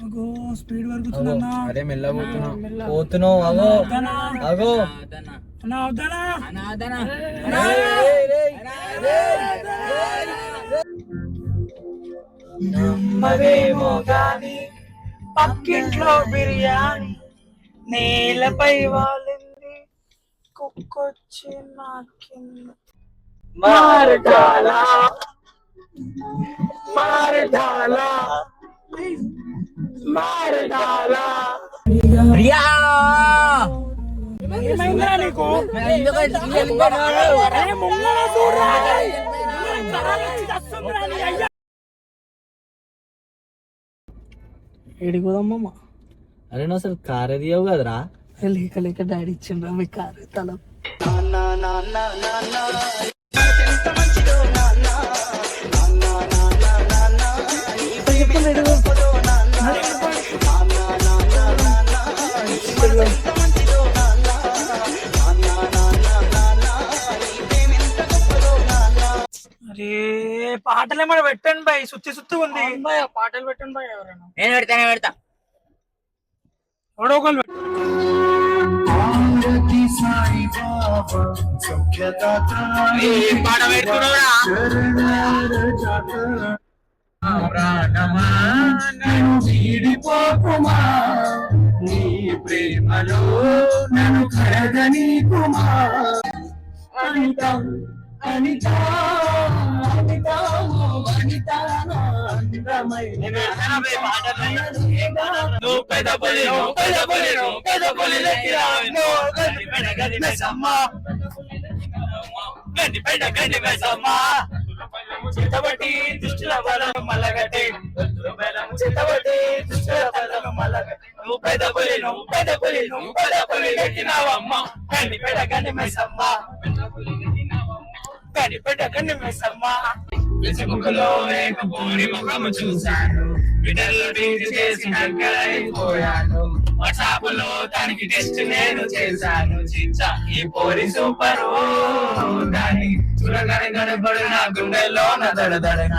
అగో స్పీడ్ వరకు అరే మెల్ల పోతున్నా పోతున్నావు అగో అగో నమ్మవేమో గాని పక్కింట్లో బిర్యానీ నేలపై వాలింది కుక్కొచ్చి నా కింద మారడాలా మారడాలా మారడాలా ప్రియా ఏమైందా నీకు ఏడిపోదమ్మా అరే నువ్వు అసలు కార్ ఎదిగావు కదరా లేక లేక డాడీ ఇచ్చిండ్రా మీ కారు తల అరే పాటలు ఏమైనా పెట్టండి బాయ్ సుత్తి సుత్తి ఉంది పాటలు పెట్టండి బాయ్ ఎవరైనా నేను పెడతా ఎవడో ఒకళ్ళు పాట పెడుతున్నావురా నీ ప్రేమలో నన్ను కరగని కుమా అనిత అనిత అనిత అనిత నువ్వు పెద్ద పులి గది మెసమ్మా గది మెసమ్మా చిత్తబట్టి దుష్టుల బలం మల్లగట్టి చిత్తబట్టి దుష్టుల బలం మల్లగట్టి నువ్వు పెద్ద పులి ఎక్కినావమ్మ గండి మెసమ్మా గండి మెసమ్మా ముఖలో ఏకపోని ముఖము చూశాను బిడ్డలు బీటి చేసి అయిపోయాను వాట్సాపులో దానికి టెస్ట్ నేను చేశాను చిచ్చా ఈ పోరి సూపర్ దాన్ని చూడగానే గడబడు నా గుండెల్లో నా దడదడన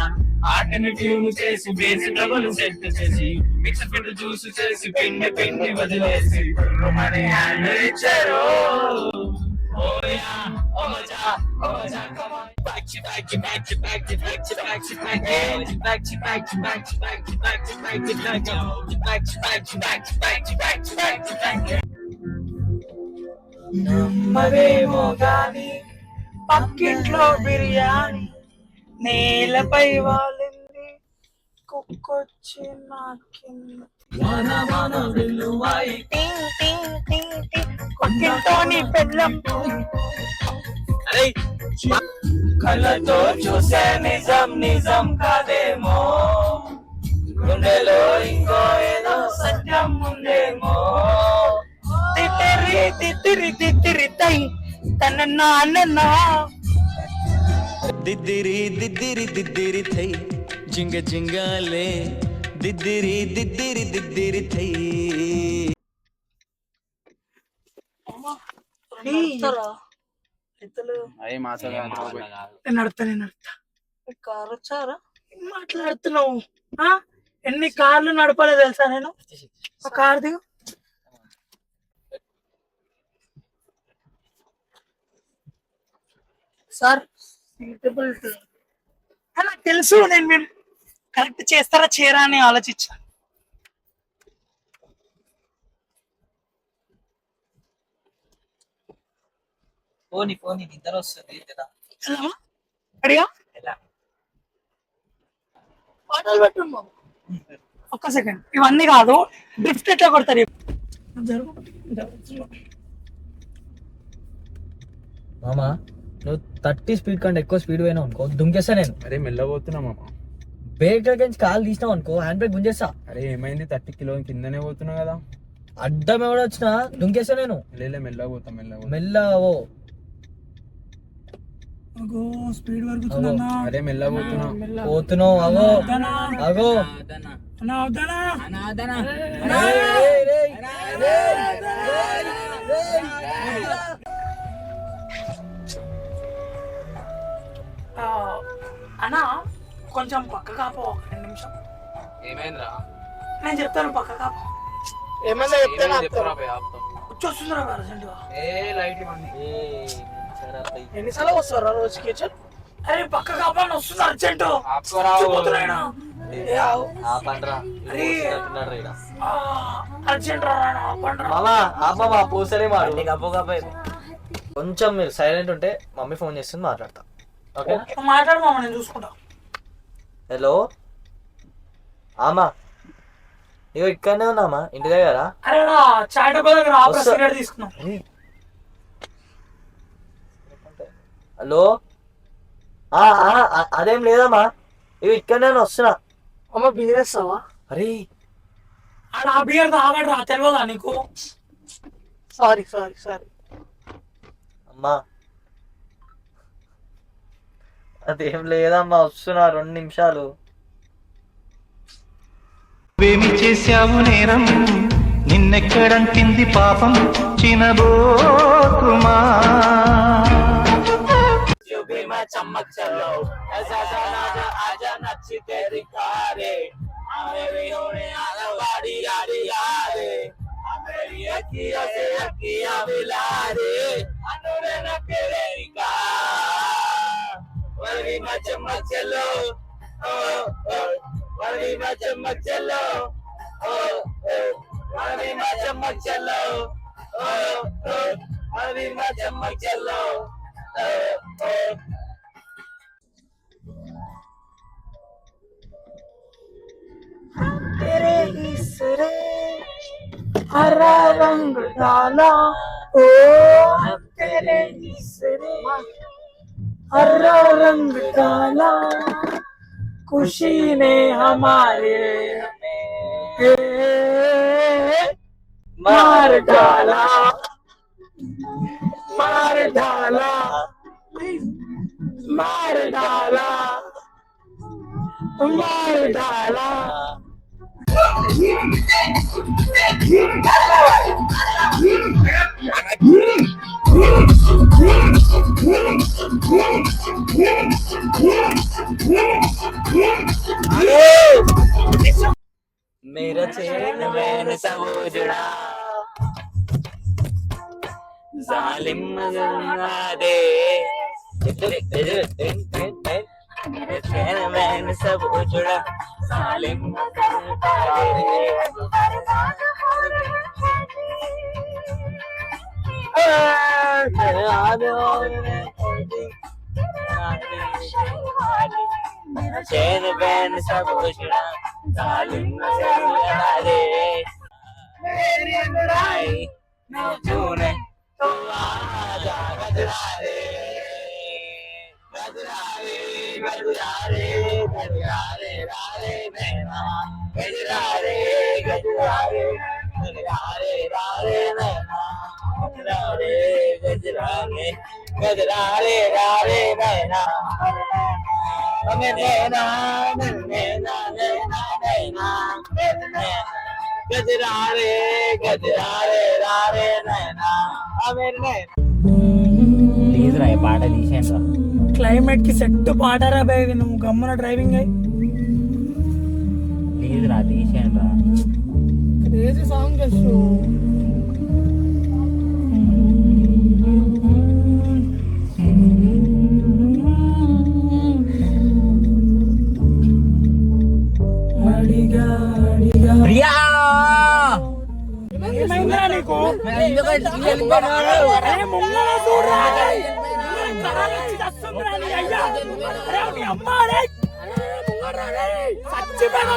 ఆటని ట్యూన్ చేసి బేసి డబుల్ సెట్ చేసి మిక్స్ ఫిట్ జ్యూస్ చేసి పిండి వదిలేసి మనీ హ్యాండ్ ఇచ్చారు నమ్మవేమో గాని పక్కింట్లో బిర్యానీ నేలపై వాలింది కుక్కొచ్చి నా కింద పక్కింటోని పెళ్ళం కళ్ళతో చూసే నిజం కాదేమో గుండెలో ఇంకో ఏదో సత్యం ఉందేమో తిత్తిరి తై తన నాన్న దిద్దిరి థై జింగాలే దిద్దిరి థై నడుతా కారు వచ్చారా మాట్లాడుతున్నావు ఎన్ని కార్లు నడపాలో తెలుసా నేను ఒక కారు దిగు సార్ సీటబిలిటీ నాకు తెలుసు నేను మీరు కరెక్ట్ చేస్తారా చేయరా అని ఆలోచించాను పోనీ నిద్ర వస్తుంది అడిగా పాటలు పెట్టున్నాం ఒక్క సెకండ్ ఇవన్నీ కాదు డ్రిఫ్ట్ ఎట్లా కొడతారు మామా నువ్వు 30 స్పీడ్ కంటే ఎక్కువ స్పీడ్ పోయినావు అనుకో దుంకేస్తా నేను. అరే మెల్లబోతున్నా మామ. బ్రేక్ దగ్గర కాలు తీసినావు అనుకో హ్యాండ్ బ్రేక్ గుంజేస్తా. అరే ఏమైంది 30 కిలో కిందనే పోతున్నా కదా. అడ్డం ఎవడ వచ్చినా దుంకేస్తా నేను. మెల్లబోతా మెల్లవో స్పీడ్ వరకు అరే మెల్లబోతున్నా పోతున్నావు అగో అగో అన్నా కొంచెం పక్క కాపో 2 నిమిషం. ఏమైందిరా? నేను చెప్తాను పక్కగా ఏమన్నా చెప్తే వచ్చేస్తుందిరా అర్జెంటుగా. ఎన్నిసార్లు వస్తారా రోజుకి? అరే పక్క కాపాలని వస్తుంది అర్జెంట్ అర్జెంట్ మామా పూసలే కొంచెం మీరు సైలెంట్ ఉంటే మమ్మీ ఫోన్ చేస్తుంది మాట్లాడతా. ఓకే మాట్లాడు మామ, నేను చూసుకుంటా. హలో ఆమా, ఇగో ఇక్కడనే ఉన్నామా ఇంటి దగ్గర. అరే చాయ్ డబ్బా దగ్గర ఆపరా, సిగరెట్ తీసుకున్నాం. హలో అదేం లేదమ్మా, ఇవి ఇక్కడనే వస్తున్నా. అమ్మ బియర్ ఇస్తావా? అరే ఆడ ఆ బియర్ తాగడరా, తెలియదా నీకు? Sorry sorry sorry. అమ్మా అదేం లేదమ్మా, వస్తున్నా 2 నిమిషాలు. ఏమి చేశావు నేరం, నిన్నెక్కడంటింది పాపం చినబోకుమా. चमक चलो ऐसा जाना आजा नच्ची तेरी कारे मेरी होने आला वाड़ी यारी यारे मेरी अखियां से अखियां मिला रे अनुरे न तेरी का वरी में चमक चलो ओ ओ वरी में चमक चलो ओ ओ वरी में चमक चलो ओ ओ वरी में चमक चलो ओ ओ तेरे इसरे हरा रंग डाला ओ तेरे इसरे हरा रंग डाला खुशी ने हमारे मार डाला मार डाला मार डाला मार डाला. मेरा चैन मैंने सब उजड़ा जालिम जलना दे मेरे चैन मैंने सब उजड़ा जालिम चैन बैन सब उजड़ा जालिम जलना दे मेरी लड़ाई तूने तो आजा गजरारे गजरारे गजरारे गजरारे रारे नैना गजरारे गजरारे गजरारे रारे नैना गजरारे गजरारे गजरारे रारे नैना हमें नैना नैना नैना नैना गजरारे गजरारे रारे नैना हमें नैना. ప్లీజ్ రా, ఈ పాట తీసేయండి రా. క్లైమేట్ కి సెట్ పాడారా బాయ్, నువ్వు గమ్మున డ్రైవింగ్ అయ్యి. ప్లీజ్ రా, తీసేయండి రా. క్రేజీ సాంగ్ చేస్తూ ప్రియా ఏమైందిరా నీకు? అరే ముంగల చూడురా. కరాలు వచ్చి చస్తుందిరా నీ అయ్యా. అరే నీ అమ్మ రే. చచ్చిపోయిన